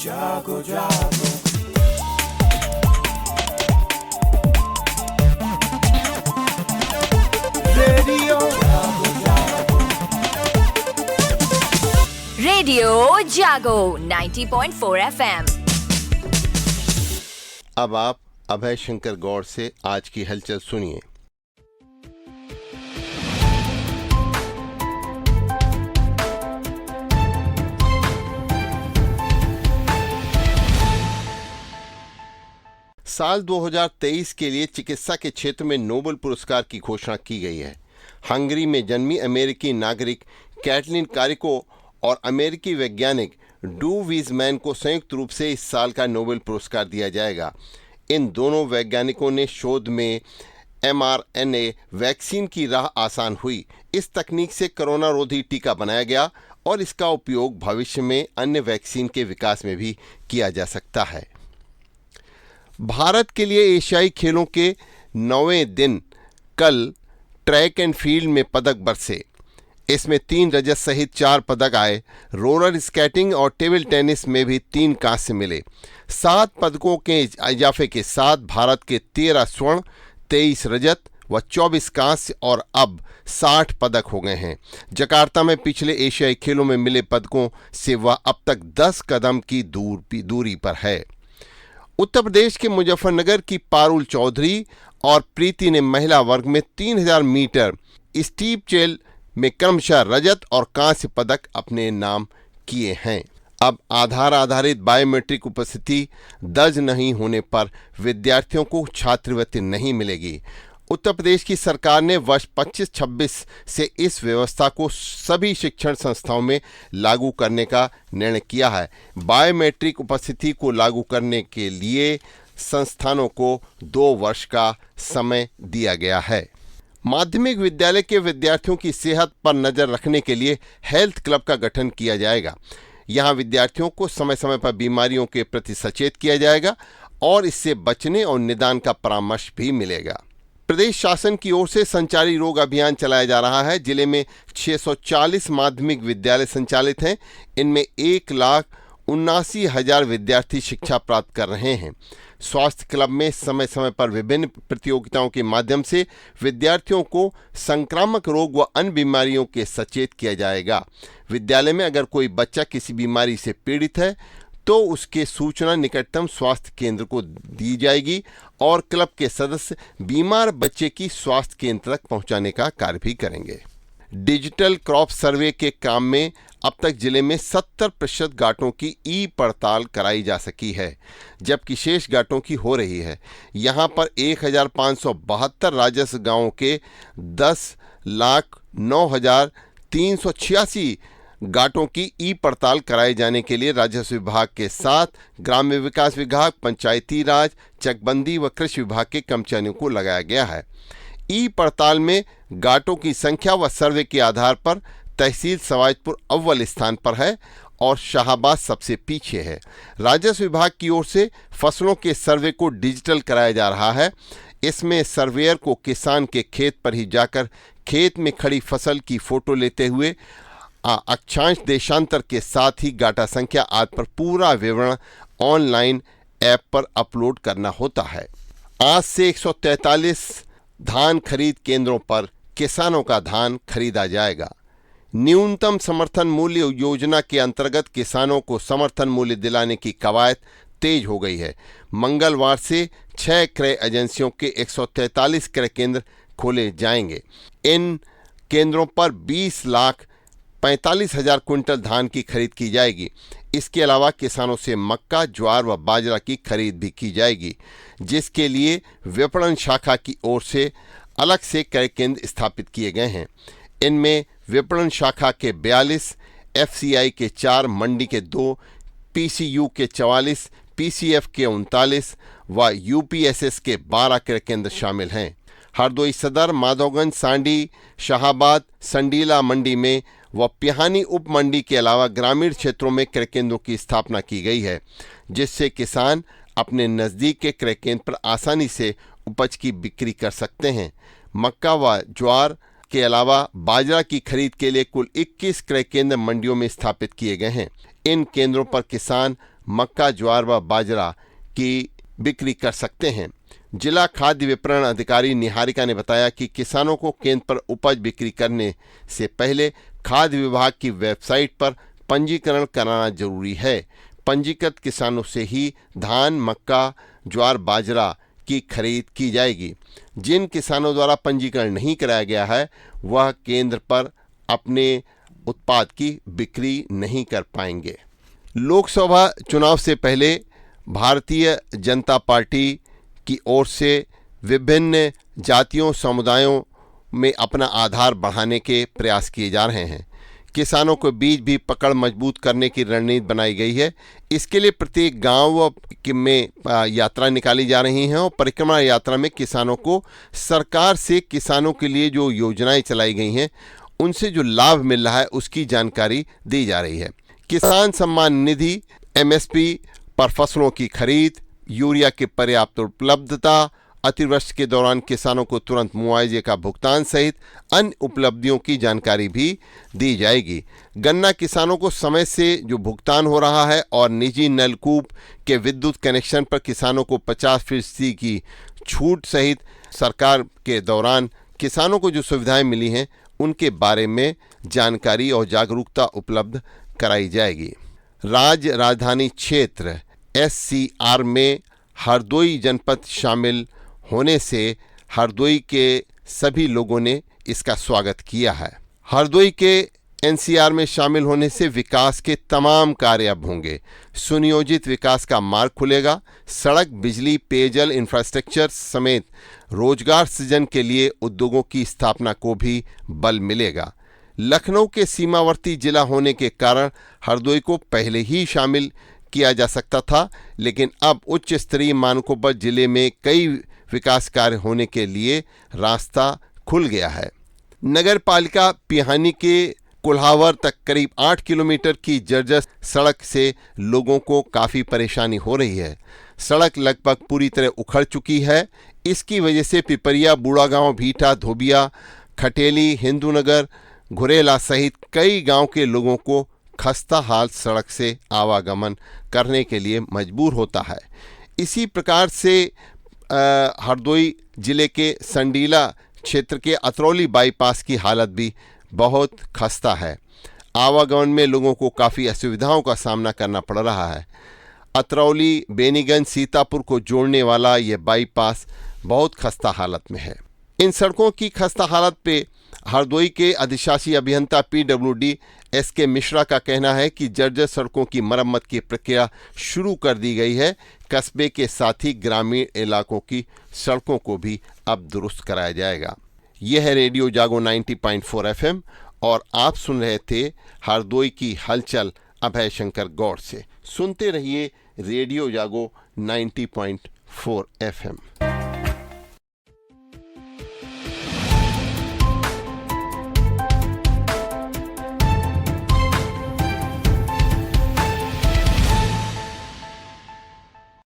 जागो जागो रेडियो जागो जागो रेडियो जागो 90.4 FM। अब आप अभय शंकर गौड़ से आज की हलचल सुनिए। साल 2023 के लिए चिकित्सा के क्षेत्र में नोबेल पुरस्कार की घोषणा की गई है। हंगरी में जन्मी अमेरिकी नागरिक कैटलिन कारिको और अमेरिकी वैज्ञानिक ड्रू वीजमैन को संयुक्त रूप से इस साल का नोबेल पुरस्कार दिया जाएगा। इन दोनों वैज्ञानिकों ने शोध में mRNA वैक्सीन की राह आसान हुई। इस तकनीक से कोरोना रोधी टीका बनाया गया और इसका उपयोग भविष्य में अन्य वैक्सीन के विकास में भी किया जा सकता है। भारत के लिए एशियाई खेलों के 9वें दिन कल ट्रैक एंड फील्ड में पदक बरसे। इसमें 3 रजत सहित 4 पदक आए। रोलर स्केटिंग और टेबल टेनिस में भी 3 कांस्य मिले। 7 पदकों के इजाफे के साथ भारत के 13 स्वर्ण, 23 रजत व 24 कांस्य और अब 60 पदक हो गए हैं। जकार्ता में पिछले एशियाई खेलों में मिले पदकों से वह अब तक 10 कदम की दूरी पर है। उत्तर प्रदेश के मुजफ्फरनगर की पारुल चौधरी और प्रीति ने महिला वर्ग में 3000 मीटर स्टीप चेल में क्रमशः रजत और कांस्य पदक अपने नाम किए हैं। अब आधार आधारित बायोमेट्रिक उपस्थिति दर्ज नहीं होने पर विद्यार्थियों को छात्रवृत्ति नहीं मिलेगी। उत्तर प्रदेश की सरकार ने वर्ष 25-26 से इस व्यवस्था को सभी शिक्षण संस्थाओं में लागू करने का निर्णय किया है। बायोमेट्रिक उपस्थिति को लागू करने के लिए संस्थानों को 2 वर्ष का समय दिया गया है। माध्यमिक विद्यालय के विद्यार्थियों की सेहत पर नजर रखने के लिए हेल्थ क्लब का गठन किया जाएगा। यहां विद्यार्थियों को समय समय पर बीमारियों के प्रति सचेत किया जाएगा और इससे बचने और निदान का परामर्श भी मिलेगा। प्रदेश शासन की ओर से संचारी रोग अभियान चलाया जा रहा है। जिले में 640 माध्यमिक विद्यालय संचालित हैं। इनमें 1,79,000 विद्यार्थी शिक्षा प्राप्त कर रहे हैं। स्वास्थ्य क्लब में समय समय पर विभिन्न प्रतियोगिताओं के माध्यम से विद्यार्थियों को संक्रामक रोग व अन्य बीमारियों के सचेत किया जाएगा। विद्यालय में अगर कोई बच्चा किसी बीमारी से पीड़ित है तो उसके सूचना निकटतम स्वास्थ्य केंद्र को दी जाएगी और क्लब के सदस्य बीमार बच्चे की स्वास्थ्य केंद्र तक पहुंचाने का कार्य भी करेंगे। डिजिटल क्रॉप सर्वे के काम में अब तक जिले में 70% घाटों की ई पड़ताल कराई जा सकी है, जबकि शेष घाटों की हो रही है। यहां पर 1572 राजस्व गांवों के 10,09,386 घाटों की ई पड़ताल कराए जाने के लिए राजस्व विभाग के साथ ग्राम्य विकास विभाग, पंचायती राज, चकबंदी व कृषि विभाग के कर्मचारियों को लगाया गया है। ई पड़ताल में घाटों की संख्या व सर्वे के आधार पर तहसील सवाजपुर अव्वल स्थान पर है और शाहबाद सबसे पीछे है। राजस्व विभाग की ओर से फसलों के सर्वे को डिजिटल कराया जा रहा है। इसमें सर्वेयर को किसान के खेत पर ही जाकर खेत में खड़ी फसल की फोटो लेते हुए अक्षांश देशांतर के साथ ही घाटा संख्या आदि पर पूरा विवरण ऑनलाइन ऐप पर अपलोड करना होता है। आज से 143 धान खरीद केंद्रों पर किसानों का धान खरीदा जाएगा। न्यूनतम समर्थन मूल्य योजना के अंतर्गत किसानों को समर्थन मूल्य दिलाने की कवायद तेज हो गई है। मंगलवार से 6 क्रय एजेंसियों के 143 क्रय केंद्र खोले जाएंगे। इन केंद्रों पर 20,45,000 क्विंटल धान की खरीद की जाएगी। इसके अलावा किसानों से मक्का, ज्वार व बाजरा की खरीद भी की जाएगी, जिसके लिए विपणन शाखा की ओर से अलग से क्रय केंद्र स्थापित किए गए हैं। इनमें विपणन शाखा के 42, एफसीआई के 4, मंडी के 2, पीसीयू के 44, पीसीएफ के 39 व यूपीएसएस के 12 क्रय केंद्र शामिल हैं। हरदोई सदर, माधोगंज, सांडी, शाहाबाद, संडीला मंडी में व पिहानी उप मंडी के अलावा ग्रामीण क्षेत्रों में क्रय केंद्रों की स्थापना की गई है, जिससे किसान अपने नज़दीक के क्रय केंद्र पर आसानी से उपज की बिक्री कर सकते हैं। मक्का व ज्वार के अलावा बाजरा की खरीद के लिए कुल 21 क्रय केंद्र मंडियों में स्थापित किए गए हैं। इन केंद्रों पर किसान मक्का, ज्वार व बाजरा की बिक्री कर सकते हैं। जिला खाद्य विपणन अधिकारी निहारिका ने बताया कि किसानों को केंद्र पर उपज बिक्री करने से पहले खाद्य विभाग की वेबसाइट पर पंजीकरण कराना जरूरी है। पंजीकृत किसानों से ही धान, मक्का, ज्वार, बाजरा की खरीद की जाएगी। जिन किसानों द्वारा पंजीकरण नहीं कराया गया है वह केंद्र पर अपने उत्पाद की बिक्री नहीं कर पाएंगे। लोकसभा चुनाव से पहले भारतीय जनता पार्टी की ओर से विभिन्न जातियों, समुदायों में अपना आधार बढ़ाने के प्रयास किए जा रहे हैं। किसानों के बीच भी पकड़ मजबूत करने की रणनीति बनाई गई है। इसके लिए प्रत्येक गांव में यात्रा निकाली जा रही हैं और परिक्रमा यात्रा में किसानों को सरकार से किसानों के लिए जो योजनाएं चलाई गई हैं उनसे जो लाभ मिल रहा है उसकी जानकारी दी जा रही है। किसान सम्मान निधि, MSP पर फसलों की खरीद, यूरिया की पर्याप्त उपलब्धता, अतिवृष्टि के दौरान किसानों को तुरंत मुआवजे का भुगतान सहित अन्य उपलब्धियों की जानकारी भी दी जाएगी। गन्ना किसानों को समय से जो भुगतान हो रहा है और निजी नलकूप के विद्युत कनेक्शन पर किसानों को 50% की छूट सहित सरकार के दौरान किसानों को जो सुविधाएं मिली हैं उनके बारे में जानकारी और जागरूकता उपलब्ध कराई जाएगी। राज्य राजधानी क्षेत्र SCR में हरदोई जनपद शामिल होने से हरदोई के सभी लोगों ने इसका स्वागत किया है। हरदोई के NCR में शामिल होने से विकास के तमाम कार्य अब होंगे। सुनियोजित विकास का मार्ग खुलेगा। सड़क, बिजली, पेयजल, इंफ्रास्ट्रक्चर समेत रोजगार सृजन के लिए उद्योगों की स्थापना को भी बल मिलेगा। लखनऊ के सीमावर्ती जिला होने के कारण हरदोई को पहले ही शामिल किया जा सकता था, लेकिन अब उच्च स्तरीय मानकों पर जिले में कई विकास कार्य होने के लिए रास्ता खुल गया है। नगर पालिका पिहानी के कुल्हावर तक करीब 8 किलोमीटर की जर्जर सड़क से लोगों को काफ़ी परेशानी हो रही है। सड़क लगभग पूरी तरह उखड़ चुकी है। इसकी वजह से पिपरिया, बूढ़ागांव, भीटा, धोबिया, खटेली, हिंदू नगर, घुरेला सहित कई गांव के लोगों को खस्ता हाल सड़क से आवागमन करने के लिए मजबूर होता है। इसी प्रकार से हरदोई जिले के संडीला क्षेत्र के अतरौली बाईपास की हालत भी बहुत खस्ता है। आवागमन में लोगों को काफ़ी असुविधाओं का सामना करना पड़ रहा है। अतरौली, बेनीगंज, सीतापुर को जोड़ने वाला यह बाईपास बहुत खस्ता हालत में है। इन सड़कों की खस्ता हालत पे हरदोई के अधिशासी अभियंता PWD SK मिश्रा का कहना है कि जर्जर सड़कों की मरम्मत की प्रक्रिया शुरू कर दी गई है। कस्बे के साथ ही ग्रामीण इलाकों की सड़कों को भी अब दुरुस्त कराया जाएगा। यह है रेडियो जागो 90.4 FM और आप सुन रहे थे हरदोई की हलचल अभय शंकर गौड़ से। सुनते रहिए रेडियो जागो 90.4 FM।